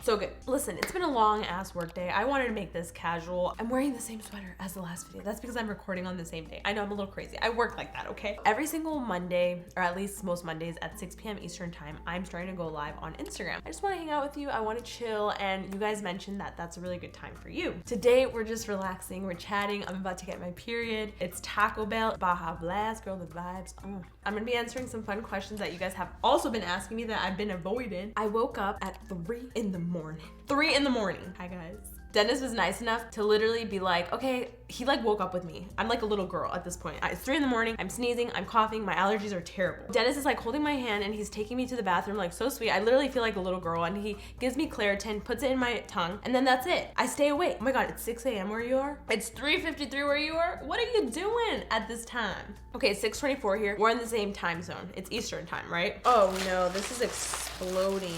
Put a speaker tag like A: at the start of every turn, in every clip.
A: So good. Listen, it's been a long ass work day. I wanted to make this casual. I'm wearing the same sweater as the last video. That's because I'm recording on the same day. I know I'm a little crazy. I work like that, okay? Every single Monday, or at least most Mondays at 6 p.m. Eastern time, I'm starting to go live on Instagram. I just want to hang out with you. I want to chill, and you guys mentioned that that's a really good time for you. Today, we're just relaxing. We're chatting. I'm about to get my period. It's Taco Bell. Baja Blast, girl, the vibes. I'm gonna be answering some fun questions that you guys have also been asking me that I've been avoiding. I woke up at 3 in the morning. 3 in the morning. Hi, guys. Dennis was nice enough to literally be like, okay, he like woke up with me. I'm like a little girl at this point. It's 3 in the morning, I'm sneezing, I'm coughing, my allergies are terrible. Dennis is like holding my hand and he's taking me to the bathroom, like so sweet. I literally feel like a little girl, and he gives me Claritin, puts it in my tongue, and then that's it. I stay awake. Oh my God, it's 6 a.m. where you are? It's 3:53 where you are? What are you doing at this time? Okay, it's 6:24 here. We're in the same time zone. It's Eastern time, right? Oh no, this is exploding.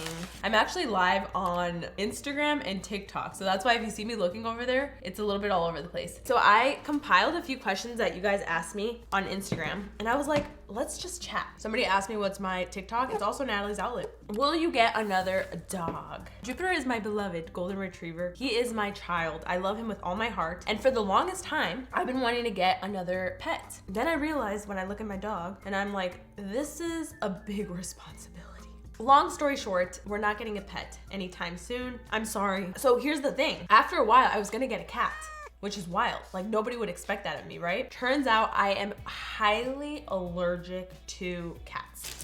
A: I'm actually live on Instagram and TikTok, so that's why if you see me looking over there, it's a little bit all over the place. So I compiled a few questions that you guys asked me on Instagram, and I was like, let's just chat. Somebody asked me what's my TikTok. It's also Natalie's Outlet. Will you get another dog? Jupiter is my beloved golden retriever. He is my child. I love him with all my heart. And for the longest time, I've been wanting to get another pet. Then I realized when I look at my dog and I'm like, this is a big responsibility. Long story short, we're not getting a pet anytime soon. I'm sorry. So here's the thing. After a while, I was gonna get a cat, which is wild. Like nobody would expect that of me, right? Turns out I am highly allergic to cats.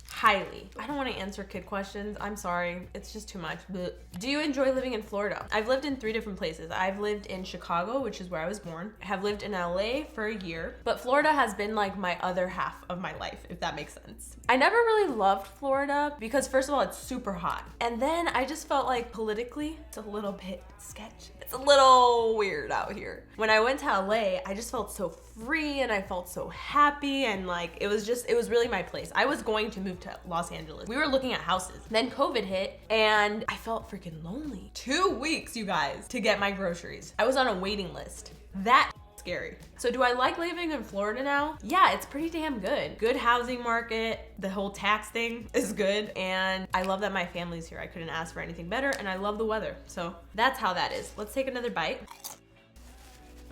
A: Highly. I don't want to answer kid questions. I'm sorry. It's just too much. But do you enjoy living in Florida? I've lived in 3 different places. I've lived in Chicago, which is where I was born. I have lived in LA for a year, but Florida has been like my other half of my life, if that makes sense. I never really loved Florida because first of all, it's super hot. And then I just felt like politically, it's a little bit sketchy. It's a little weird out here. When I went to LA, I just felt so free and I felt so happy, and like it was really my place. I was going to move to Los Angeles. We were looking at houses. Then COVID hit and I felt freaking lonely. 2 weeks, you guys, to get my groceries. I was on a waiting list. That scary. So do I like living in Florida now? Yeah, it's pretty damn good. Good housing market. The whole tax thing is good. And I love that my family's here. I couldn't ask for anything better, and I love the weather. So that's how that is. Let's take another bite.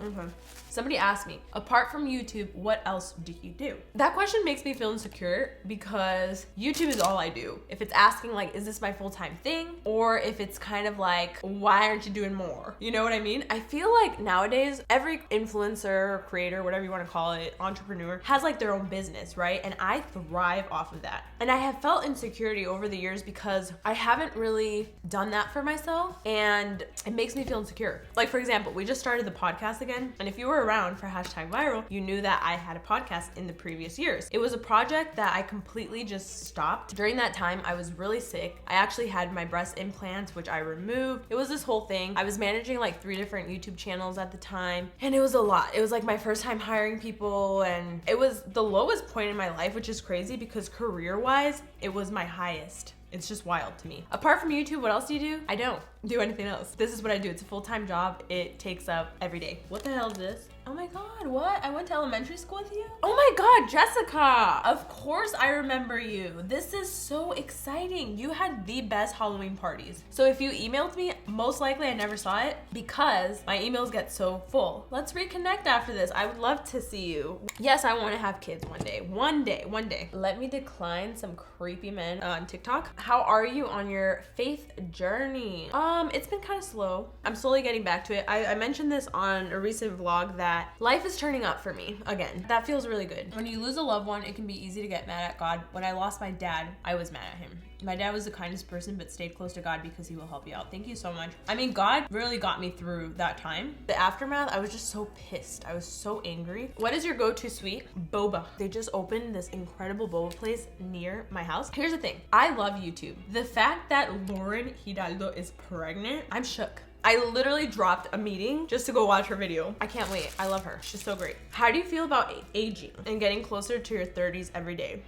A: Okay. Somebody asked me, apart from YouTube, what else do you do? That question makes me feel insecure because YouTube is all I do. If it's asking like, is this my full-time thing? Or if it's kind of like, why aren't you doing more? You know what I mean? I feel like nowadays, every influencer, creator, whatever you want to call it, entrepreneur, has like their own business, right? And I thrive off of that. And I have felt insecurity over the years because I haven't really done that for myself, and it makes me feel insecure. Like for example, we just started the podcast again, and if you were around for #viral, you knew that I had a podcast in the previous years. It was a project that I completely just stopped. During that time, I was really sick. I actually had my breast implants, which I removed. It was this whole thing. I was managing like 3 different YouTube channels at the time, and it was a lot. It was like my first time hiring people, and it was the lowest point in my life, which is crazy because career-wise, it was my highest. It's just wild to me. Apart from YouTube, what else do you do? I don't do anything else. This is what I do. It's a full-time job. It takes up every day. What the hell is this? Oh my God, what? I went to elementary school with you? Oh my God, Jessica. Of course I remember you. This is so exciting. You had the best Halloween parties. So if you emailed me, most likely I never saw it because my emails get so full. Let's reconnect after this. I would love to see you. Yes, I want to have kids one day. One day. Let me decline some creepy men on TikTok. How are you on your faith journey? It's been kind of slow. I'm slowly getting back to it. I mentioned this on a recent vlog that life is turning up for me again. That feels really good. When you lose a loved one, it can be easy to get mad at God. When I lost my dad, I was mad at him. My dad was the kindest person, but stayed close to God because he will help you out. Thank you so much. I mean, God really got me through that time. The aftermath, I was just so pissed. I was so angry. What is your go-to sweet? Boba. They just opened this incredible boba place near my house. Here's the thing. I love YouTube. The fact that Lauren Hidalgo is pregnant, I'm shook. I literally dropped a meeting just to go watch her video. I can't wait. I love her. She's so great. How do you feel about aging and getting closer to your 30s every day?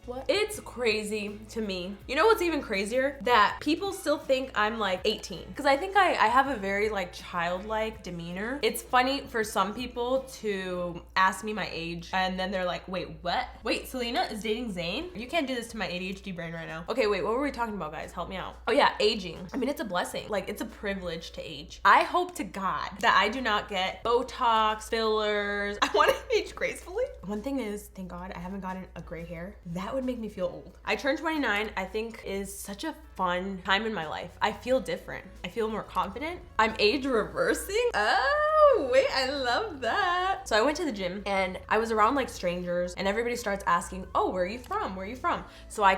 A: What? It's crazy to me. You know what's even crazier? That people still think I'm like 18. Because I think I have a very like childlike demeanor. It's funny for some people to ask me my age and then they're like, wait, what? Wait, Selena is dating Zayn? You can't do this to my ADHD brain right now. Okay, wait, what were we talking about, guys? Help me out. Oh yeah, aging. I mean, it's a blessing. Like, it's a privilege to age. I hope to God that I do not get Botox, fillers. I want to age gracefully. One thing is, thank God, I haven't gotten a gray hair. That would make me feel old. I turned 29, I think is such a fun time in my life. I feel different. I feel more confident. I'm age reversing. Oh, wait, I love that. So I went to the gym and I was around like strangers and everybody starts asking, oh, where are you from? Where are you from? So I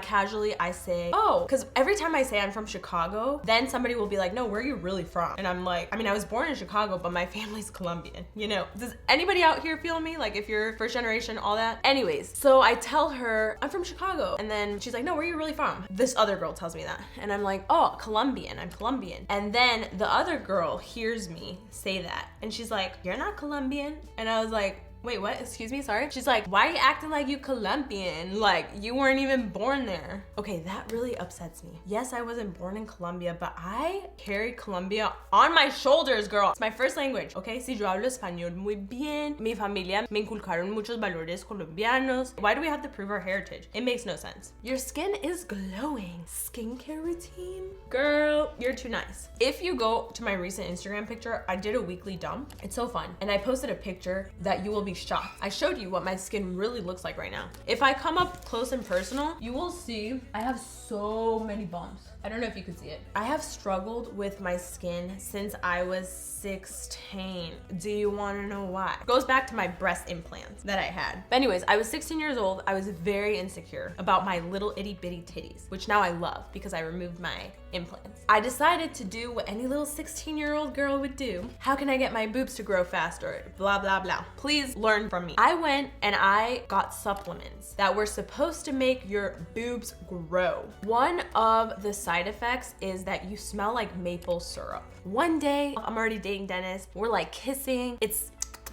A: say, oh, because every time I say I'm from Chicago, then somebody will be like, no, where are you really from? And I'm like, I mean, I was born in Chicago, but my family's Colombian, you know? Does anybody out here feel me? Like if you're first generation, all that? Anyways, so I tell her, I'm from Chicago. And then she's like, no, where are you really from? This other girl tells me that. And I'm like, oh, Colombian, I'm Colombian. And then the other girl hears me say that. And she's like, you're not Colombian. And I was like, wait, what? Excuse me, sorry. She's like, why are you acting like you Colombian? Like you weren't even born there. Okay, that really upsets me. Yes, I wasn't born in Colombia, but I carry Colombia on my shoulders, girl. It's my first language, okay? Si yo hablo español muy bien, mi familia me inculcaron muchos valores colombianos. Why do we have to prove our heritage? It makes no sense. Your skin is glowing. Skincare routine? Girl, you're too nice. If you go to my recent Instagram picture, I did a weekly dump. It's so fun. And I posted a picture that you will be shocked. I showed you what my skin really looks like right now. If I come up close and personal, you will see I have so many bumps. I don't know if you could see it. I have struggled with my skin since I was 16. Do you want to know why? It goes back to my breast implants that I had. But anyways, I was 16 years old. I was very insecure about my little itty bitty titties, which now I love because I removed my implants. I decided to do what any little 16-year-old girl would do. How can I get my boobs to grow faster? Blah, blah, blah. Please learn from me. I went and I got supplements that were supposed to make your boobs grow. One of the side effects is that you smell like maple syrup. One day, I'm already dating Dennis. We're like kissing.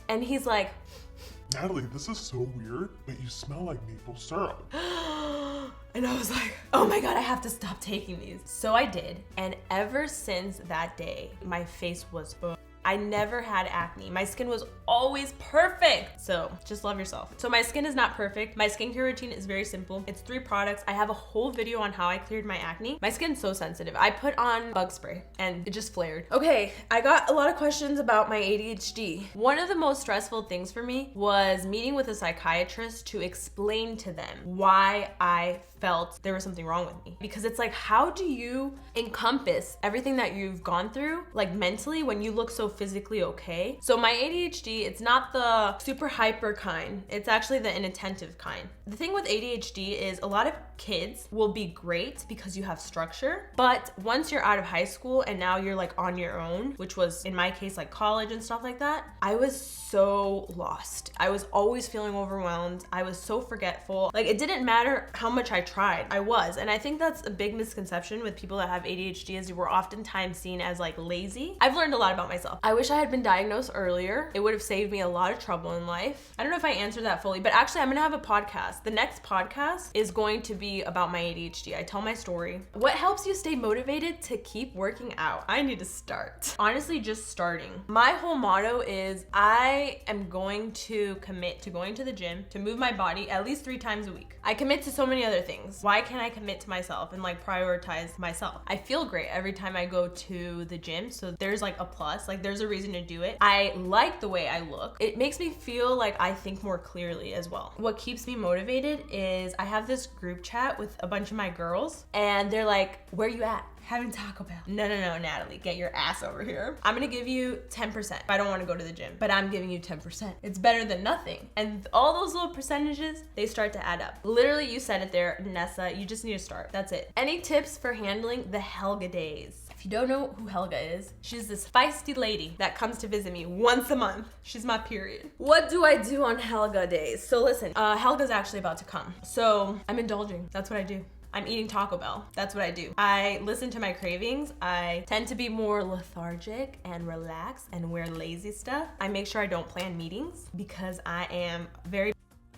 A: And he's like,
B: Natalie, this is so weird, but you smell like maple syrup.
A: and I was like, oh my God, I have to stop taking these. So I did. And ever since that day, my face was I never had acne. My skin was always perfect. So just love yourself. So my skin is not perfect. My skincare routine is very simple. It's 3 products. I have a whole video on how I cleared my acne. My skin's so sensitive. I put on bug spray and it just flared. Okay, I got a lot of questions about my ADHD. One of the most stressful things for me was meeting with a psychiatrist to explain to them why I felt there was something wrong with me. Because it's like, how do you encompass everything that you've gone through, like mentally, when you look so physically okay? So my ADHD, it's not the super hyper kind. It's actually the inattentive kind. The thing with ADHD is a lot of kids will be great because you have structure, but once you're out of high school and now you're like on your own, which was in my case like college and stuff like that, I was so lost. I was always feeling overwhelmed. I was so forgetful. Like it didn't matter how much I tried, I was. And I think that's a big misconception with people that have ADHD, is we're oftentimes seen as like lazy. I've learned a lot about myself. I wish I had been diagnosed earlier. It would have saved me a lot of trouble in life. I don't know if I answered that fully, but actually I'm gonna have a podcast. The next podcast is going to be about my ADHD. I tell my story. What helps you stay motivated to keep working out? I need to start. Honestly, just starting. My whole motto is I am going to commit to going to the gym to move my body at least 3 times a week. I commit to so many other things. Why can't I commit to myself and like prioritize myself? I feel great every time I go to the gym. So there's like a plus, like there's a reason to do it. I like the way I look. It makes me feel like I think more clearly as well. What keeps me motivated is I have this group chat with a bunch of my girls and they're like, where you at? Having Taco Bell. No, Natalie, get your ass over here. I'm gonna give you 10%. I don't wanna go to the gym, but I'm giving you 10%. It's better than nothing. And all those little percentages, they start to add up. Literally, you said it there, Nessa, you just need to start. That's it. Any tips for handling the Helga days? If you don't know who Helga is, she's this feisty lady that comes to visit me once a month. She's my period. What do I do on Helga days? So listen, Helga's actually about to come. So I'm indulging. That's what I do. I'm eating Taco Bell. That's what I do. I listen to my cravings. I tend to be more lethargic and relaxed and wear lazy stuff. I make sure I don't plan meetings because I am very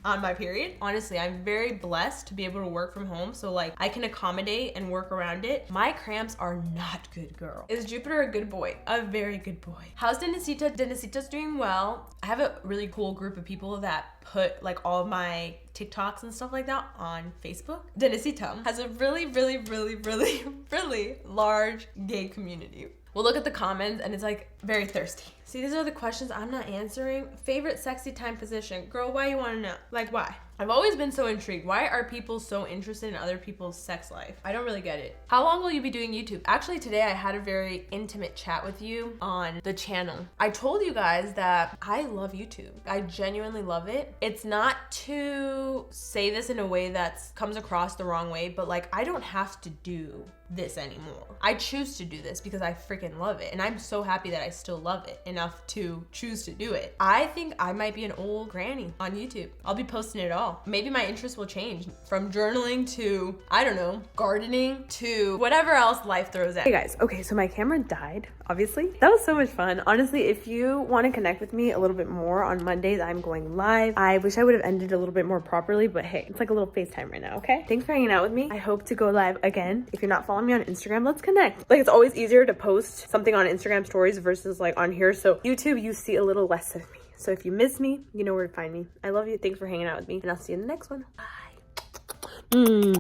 A: on my period. Honestly, I'm very blessed to be able to work from home. So like I can accommodate and work around it. My cramps are not good, girl. Is Jupiter a good boy? A very good boy. How's Dennisita? Dennisita's doing well. I have a really cool group of people that put like all of my TikToks and stuff like that on Facebook. Dennisita has a really, really, really, really, really large gay community. We'll look at the comments and it's like very thirsty. See, these are the questions I'm not answering. Favorite sexy time position? Girl, why you wanna know? Like, why? I've always been so intrigued. Why are people so interested in other people's sex life? I don't really get it. How long will you be doing YouTube? Actually, today I had a very intimate chat with you on the channel. I told you guys that I love YouTube. I genuinely love it. It's not to say this in a way that comes across the wrong way, but like, I don't have to do this anymore. I choose to do this because I freaking love it. And I'm so happy that I still love it enough to choose to do it. I think I might be an old granny on YouTube. I'll be posting it all. Maybe my interests will change from journaling to, I don't know, gardening to whatever else life throws at. Hey guys, okay, so my camera died, obviously. That was so much fun. Honestly, if you want to connect with me a little bit more on Mondays, I'm going live. I wish I would have ended a little bit more properly, but hey, it's like a little FaceTime right now, okay? Thanks for hanging out with me. I hope to go live again. If you're not following me on Instagram, let's connect. Like, it's always easier to post something on Instagram stories versus like on here. So YouTube, you see a little less of me. So if you miss me, you know where to find me. I love you. Thanks for hanging out with me. And I'll see you in the next one. Bye.